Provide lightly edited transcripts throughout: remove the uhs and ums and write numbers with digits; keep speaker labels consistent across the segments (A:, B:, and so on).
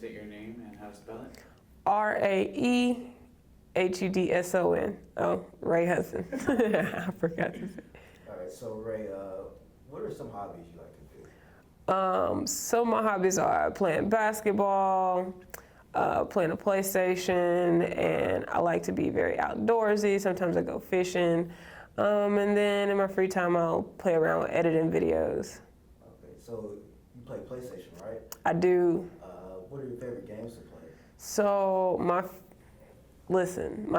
A: state your name and how to spell it?
B: Raehudson. Oh, Ray Hudson. I forgot to say.
C: All right, so Ray, what are some hobbies you like to do?
B: So my hobbies are playing basketball, playing a PlayStation, and I like to be very outdoorsy. Sometimes I go fishing. And then in my free time, I'll play around with editing videos.
C: Okay, so you play PlayStation, right?
B: I do.
C: What are your favorite games to play?
B: So my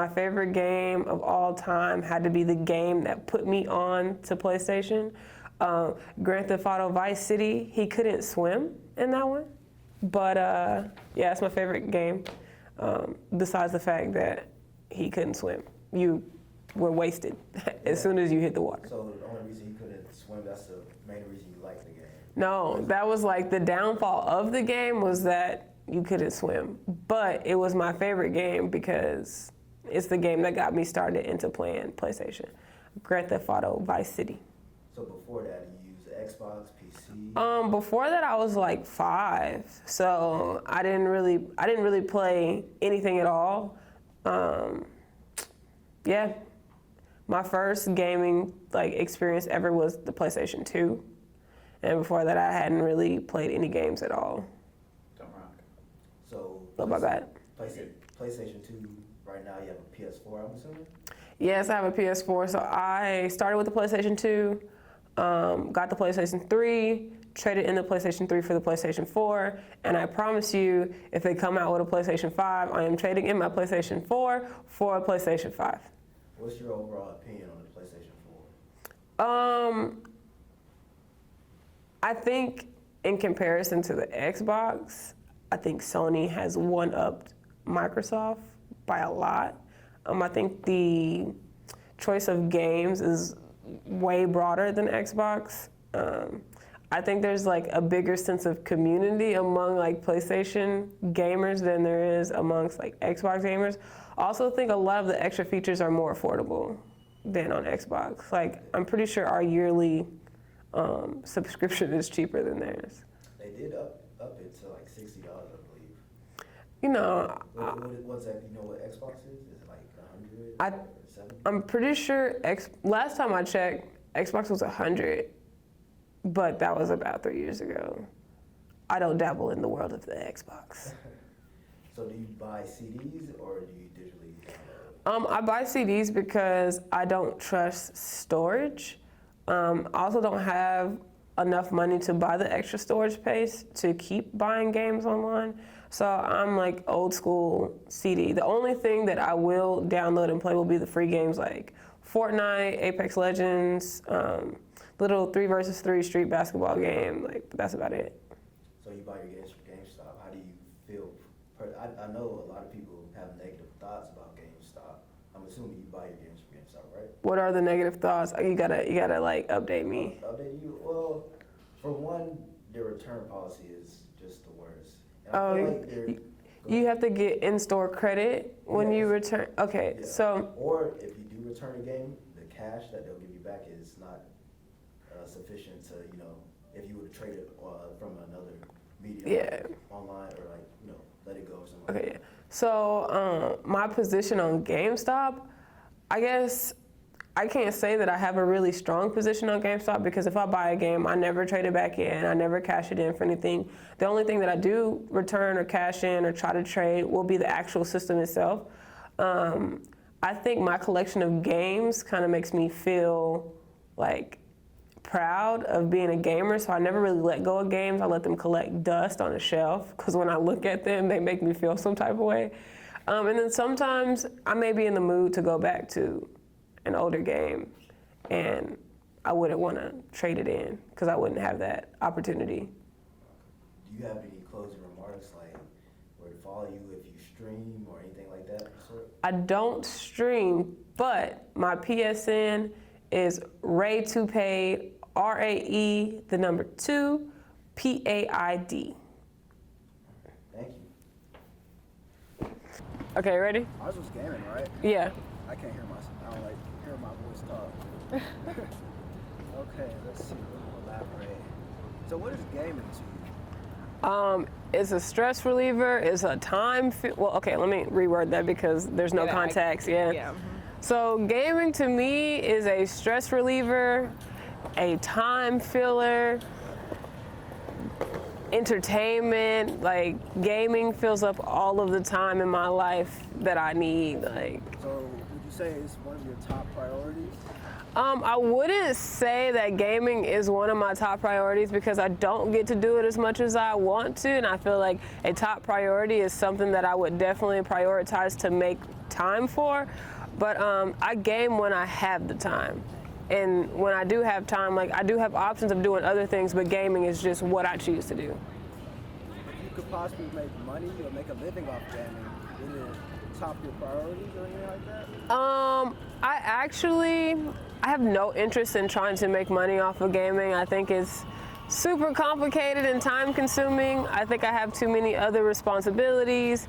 B: favorite game of all time had to be the game that put me on to PlayStation. Grand Theft Auto Vice City. He couldn't swim in that one, but yeah, it's my favorite game. Besides the fact that he couldn't swim, you were wasted as soon as you hit the water.
C: So the only reason you couldn't swim, that's the main reason you like the game?
B: No, that was like the downfall of the game was that you couldn't swim. But it was my favorite game because it's the game that got me started into playing PlayStation. Grand Theft Auto Vice City.
C: So before that, you used Xbox, PC?
B: Before that I was like 5, so I didn't really play anything at all. Yeah, my first gaming experience ever was the PlayStation 2, and before that I hadn't really played any games at all.
A: Don't rock.
C: So
B: Not my bad.
C: PlayStation 2, right now you have a PS4, I'm assuming?
B: Yes, I have a PS4. So I started with the PlayStation 2, got the PlayStation 3, traded in the PlayStation 3 for the PlayStation 4, and I promise you, if they come out with a PlayStation 5, I am trading in my PlayStation 4 for a PlayStation 5.
C: What's your overall opinion on the PlayStation 4?
B: I think in comparison to the Xbox, I think Sony has one-upped Microsoft by a lot. I think the choice of games is way broader than Xbox. I think there's a bigger sense of community among PlayStation gamers than there is amongst Xbox gamers. I also think a lot of the extra features are more affordable than on Xbox. I'm pretty sure our yearly subscription is cheaper than theirs.
C: They did up it to $60, I believe.
B: You know,
C: What's that? You know what Xbox is? Is it 100 or 70?
B: I'm pretty sure last time I checked, Xbox was 100, but that was about 3 years ago. I don't dabble in the world of the Xbox.
C: So do you buy CDs or do you digitally download?
B: I buy CDs because I don't trust storage. I also don't have enough money to buy the extra storage space to keep buying games online. So I'm old school CD. The only thing that I will download and play will be the free games like Fortnite, Apex Legends, little 3 versus 3 street basketball game. That's about it.
C: So you buy your games from GameStop. How do you feel? I know a lot of people have negative thoughts about GameStop. I'm assuming you buy your games from GameStop, right?
B: What are the negative thoughts? You gotta update me.
C: Update you? Well, for one, their return policy is just the worst. And I feel like
B: you have to get in-store credit when you return. Okay,
C: yeah.
B: so.
C: Or if you do return a game, the cash that they'll give you back is not sufficient to, if you would have traded from another medium online or let it go or something.
B: Okay, so my position on GameStop, I guess I can't say that I have a really strong position on GameStop because if I buy a game, I never trade it back in. I never cash it in for anything. The only thing that I do return or cash in or try to trade will be the actual system itself. I think my collection of games kind of makes me feel proud of being a gamer, so I never really let go of games. I let them collect dust on a shelf because when I look at them, they make me feel some type of way. And then sometimes I may be in the mood to go back to an older game and I wouldn't want to trade it in because I wouldn't have that opportunity.
C: Do you have any closing remarks, where to follow you if you stream or anything like that?
B: I don't stream, but my PSN is Ray2Paid, RAE2 PAID.
C: Thank you.
B: Okay, ready?
C: Ours was gaming, right?
B: Yeah.
C: I can't hear myself. I don't hear my voice talk. Okay, let's see. We'll elaborate. So what is gaming to you?
B: It's a stress reliever. It's a well, okay, let me reword that because there's no context. Yeah. So gaming to me is a stress reliever, a time filler, entertainment. Like gaming fills up all of the time in my life that I need. Like.
D: So would you say it's one of your top priorities?
B: I wouldn't say that gaming is one of my top priorities because I don't get to do it as much as I want to, and I feel like a top priority is something that I would definitely prioritize to make time for. But I game when I have the time, and when I do have time, like I do have options of doing other things, but gaming is just what I choose to do.
D: If you could possibly make money or make a living off gaming, would it top your priorities or anything like that?
B: I have no interest in trying to make money off of gaming. I think it's super complicated and time consuming. I think I have too many other responsibilities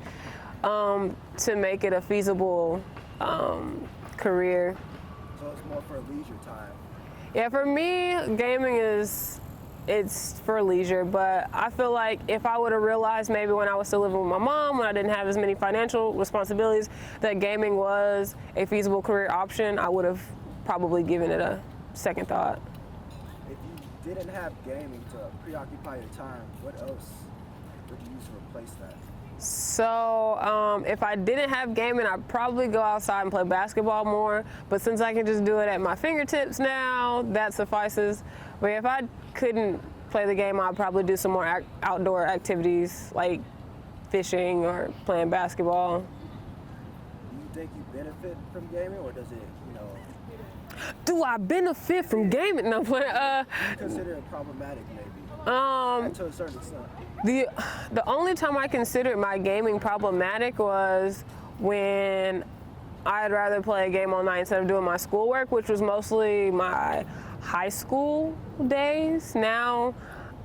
B: to make it a feasible career.
D: So it's more for leisure time.
B: Yeah, for me, gaming it's for leisure, but I feel like if I would have realized maybe when I was still living with my mom, when I didn't have as many financial responsibilities, that gaming was a feasible career option, I would have probably given it a second thought.
D: If you didn't have gaming to preoccupy your time, what else would you use to replace that?
B: So if I didn't have gaming, I'd probably go outside and play basketball more. But since I can just do it at my fingertips now, that suffices. But if I couldn't play the game, I'd probably do some more outdoor activities like fishing or playing basketball.
D: Do you think you benefit from gaming, or does it,
B: Do I benefit from gaming? No,
D: consider it problematic maybe? To a certain extent.
B: The only time I considered my gaming problematic was when I'd rather play a game all night instead of doing my schoolwork, which was mostly my high school days. Now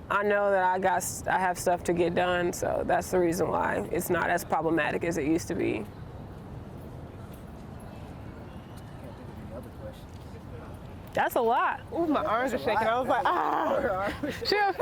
B: I know that I have stuff to get done, so that's the reason why it's not as problematic as it used to be.
D: Can't think of any other questions.
B: That's a lot. Ooh, my arms are shaking. I was like, ah.
D: Alright.
B: Sure.